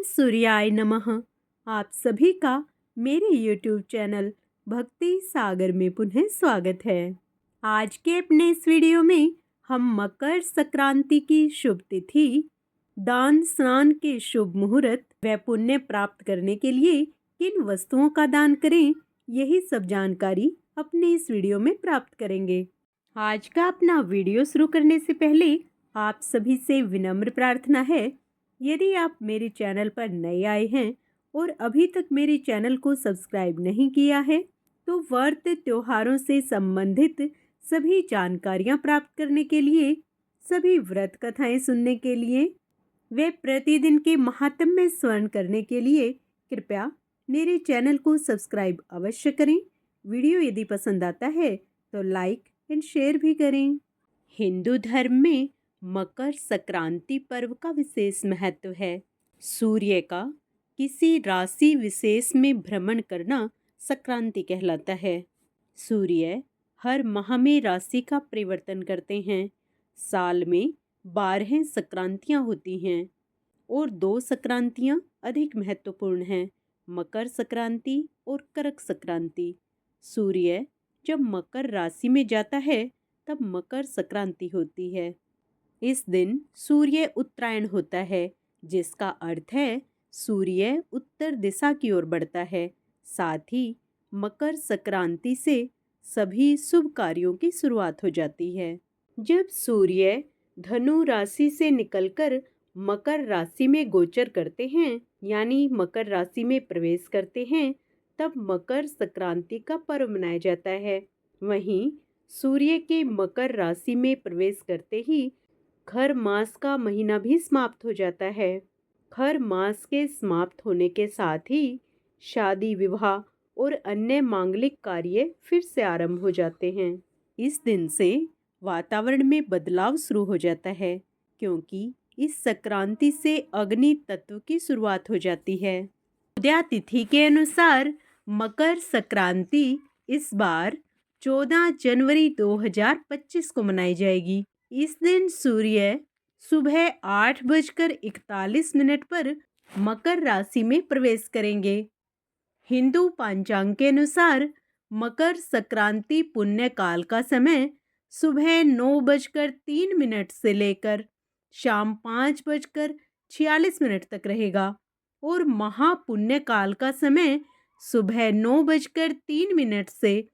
ओम सूर्याय नमः। आप सभी का मेरे YouTube चैनल भक्ति सागर में पुनः स्वागत है। आज के अपने इस वीडियो में हम मकर संक्रांति की शुभ तिथि, दान स्नान के शुभ मुहूर्त व पुण्य प्राप्त करने के लिए किन वस्तुओं का दान करें, यही सब जानकारी अपने इस वीडियो में प्राप्त करेंगे। आज का अपना वीडियो शुरू करने से पहले आप सभी से विनम्र प्रार्थना है, यदि आप मेरे चैनल पर नए आए हैं और अभी तक मेरे चैनल को सब्सक्राइब नहीं किया है तो व्रत त्योहारों से संबंधित सभी जानकारियां प्राप्त करने के लिए, सभी व्रत कथाएं सुनने के लिए वे प्रतिदिन के महात्म्य स्मरण करने के लिए कृपया मेरे चैनल को सब्सक्राइब अवश्य करें। वीडियो यदि पसंद आता है तो लाइक एंड शेयर भी करें। हिंदू धर्म में मकर संक्रांति पर्व का विशेष महत्व है। सूर्य का किसी राशि विशेष में भ्रमण करना संक्रांति कहलाता है। सूर्य हर माह में राशि का परिवर्तन करते हैं। साल में 12 संक्रांतियाँ होती हैं और 2 संक्रांतियाँ अधिक महत्वपूर्ण हैं, मकर संक्रांति और करक संक्रांति। सूर्य जब मकर राशि में जाता है तब मकर संक्रांति होती है। इस दिन सूर्य उत्तरायण होता है, जिसका अर्थ है सूर्य उत्तर दिशा की ओर बढ़ता है। साथ ही मकर संक्रांति से सभी शुभ कार्यों की शुरुआत हो जाती है। जब सूर्य धनु राशि से निकलकर मकर राशि में गोचर करते हैं, यानी मकर राशि में प्रवेश करते हैं, तब मकर संक्रांति का पर्व मनाया जाता है। वहीं सूर्य के मकर राशि में प्रवेश करते ही खर मास का महीना भी समाप्त हो जाता है। खर मास के समाप्त होने के साथ ही शादी विवाह और अन्य मांगलिक कार्य फिर से आरंभ हो जाते हैं। इस दिन से वातावरण में बदलाव शुरू हो जाता है, क्योंकि इस संक्रांति से अग्नि तत्व की शुरुआत हो जाती है। उदया तिथि के अनुसार मकर संक्रांति इस बार 14 जनवरी 2025 को मनाई जाएगी। इस दिन सूर्य सुबह 8:41 पर मकर राशि में प्रवेश करेंगे। हिंदू पंचांग के अनुसार मकर संक्रांति पुण्य काल का समय सुबह 9:03 से लेकर शाम 5:46 तक रहेगा और महापुण्य काल का समय सुबह 9:03 से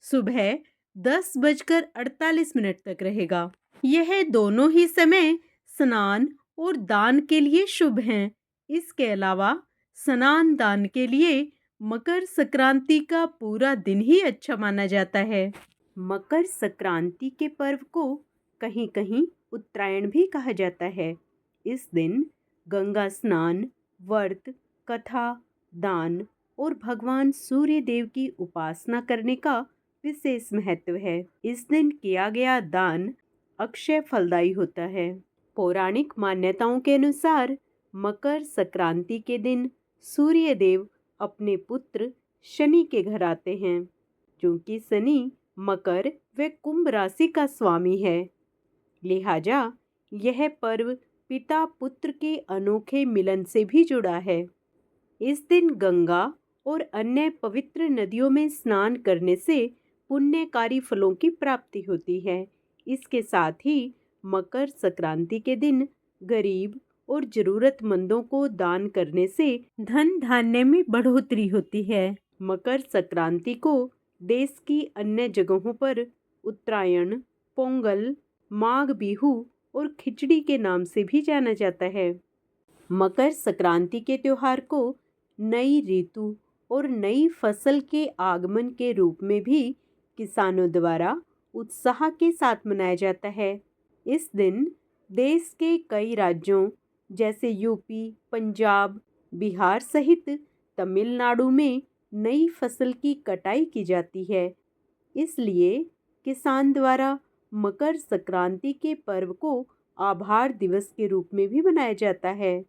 सुबह 10:48 तक रहेगा। यह दोनों ही समय स्नान और दान के लिए शुभ हैं। इसके अलावा स्नान दान के लिए मकर संक्रांति का पूरा दिन ही अच्छा माना जाता है। मकर संक्रांति के पर्व को कहीं कहीं उत्तरायण भी कहा जाता है। इस दिन गंगा स्नान, व्रत, कथा, दान और भगवान सूर्य देव की उपासना करने का विशेष महत्व है। इस दिन किया गया दान अक्षय फलदायी होता है। पौराणिक मान्यताओं के अनुसार मकर संक्रांति के दिन सूर्य देव अपने पुत्र शनि के घर आते हैं, क्योंकि शनि मकर व कुंभ राशि का स्वामी है। लिहाजा यह पर्व पिता पुत्र के अनोखे मिलन से भी जुड़ा है। इस दिन गंगा और अन्य पवित्र नदियों में स्नान करने से पुण्यकारी फलों की प्राप्ति होती है। इसके साथ ही मकर संक्रांति के दिन गरीब और जरूरतमंदों को दान करने से धन धान्य में बढ़ोतरी होती है। मकर संक्रांति को देश की अन्य जगहों पर उत्तरायण, पोंगल, माघ बिहू और खिचड़ी के नाम से भी जाना जाता है। मकर संक्रांति के त्योहार को नई ऋतु और नई फसल के आगमन के रूप में भी किसानों द्वारा उत्साह के साथ मनाया जाता है। इस दिन देश के कई राज्यों जैसे यूपी, पंजाब, बिहार सहित तमिलनाडु में नई फसल की कटाई की जाती है। इसलिए किसान द्वारा मकर संक्रांति के पर्व को आभार दिवस के रूप में भी मनाया जाता है।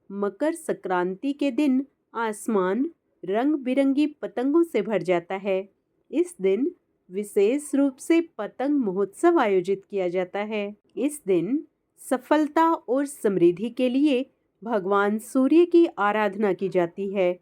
मकर संक्रांति के दिन आसमान रंग बिरंगी पतंगों से भर जाता है। इस दिन विशेष रूप से पतंग महोत्सव आयोजित किया जाता है। इस दिन सफलता और समृद्धि के लिए भगवान सूर्य की आराधना की जाती है,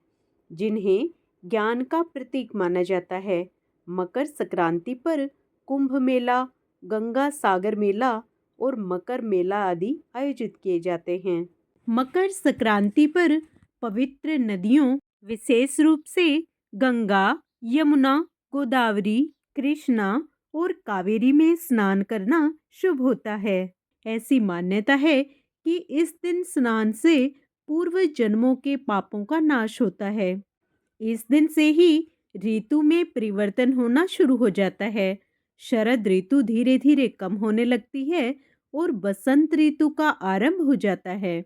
जिन्हें ज्ञान का प्रतीक माना जाता है। मकर संक्रांति पर कुंभ मेला, गंगा सागर मेला और मकर मेला आदि आयोजित किए जाते हैं। मकर संक्रांति पर पवित्र नदियों, विशेष रूप से गंगा, यमुना, गोदावरी, कृष्णा और कावेरी में स्नान करना शुभ होता है। ऐसी मान्यता है कि इस दिन स्नान से पूर्व जन्मों के पापों का नाश होता है। इस दिन से ही ऋतु में परिवर्तन होना शुरू हो जाता है। शरद ऋतु धीरे धीरे कम होने लगती है और बसंत ऋतु का आरंभ हो जाता है।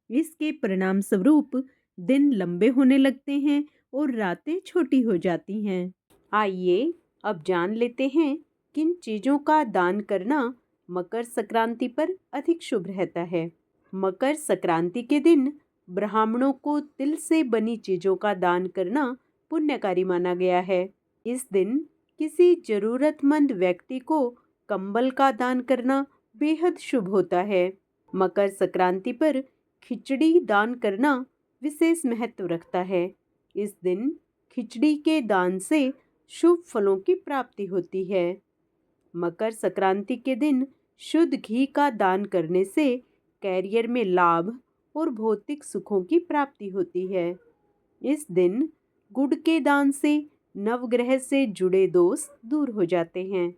इसके परिणाम स्वरूप दिन लंबे होने लगते हैं और रातें छोटी हो जाती हैं। आइए अब जान लेते हैं किन चीज़ों का दान करना मकर संक्रांति पर अधिक शुभ रहता है। मकर संक्रांति के दिन ब्राह्मणों को तिल से बनी चीज़ों का दान करना पुण्यकारी माना गया है। इस दिन किसी जरूरतमंद व्यक्ति को कंबल का दान करना बेहद शुभ होता है। मकर संक्रांति पर खिचड़ी दान करना विशेष महत्व रखता है। इस दिन खिचड़ी के दान से शुभ फलों की प्राप्ति होती है। मकर संक्रांति के दिन शुद्ध घी का दान करने से कैरियर में लाभ और भौतिक सुखों की प्राप्ति होती है। इस दिन गुड़ के दान से नवग्रह से जुड़े दोष दूर हो जाते हैं।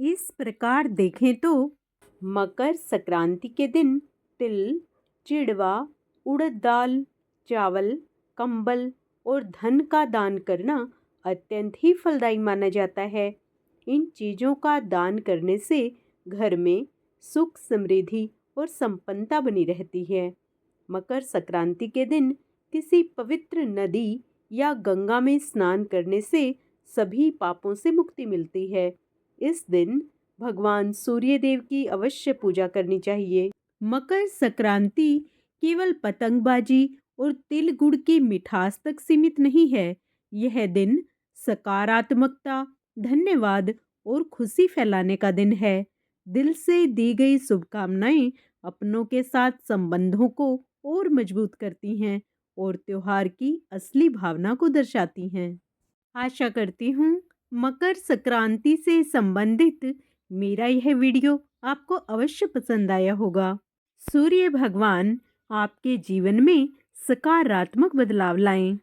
इस प्रकार देखें तो मकर संक्रांति के दिन तिल, चिड़वा, उड़द दाल, चावल, कंबल और धन का दान करना अत्यंत ही फलदायी माना जाता है। इन चीज़ों का दान करने से घर में सुख, समृद्धि और संपन्नता बनी रहती है। मकर संक्रांति के दिन किसी पवित्र नदी या गंगा में स्नान करने से सभी पापों से मुक्ति मिलती है। इस दिन भगवान सूर्य देव की अवश्य पूजा करनी चाहिए। मकर संक्रांति केवल पतंगबाजी और तिल गुड़ की मिठास तक सीमित नहीं है। यह दिन सकारात्मकता, धन्यवाद और खुशी फैलाने का दिन है। दिल से दी गई शुभकामनाएं अपनों के साथ संबंधों को और मजबूत करती हैं और त्योहार की असली भावना को दर्शाती हैं। आशा करती हूँ मकर संक्रांति से संबंधित मेरा यह वीडियो आपको अवश्य पसंद आया होगा। सूर्य भगवान आपके जीवन में सकारात्मक बदलाव लाएं।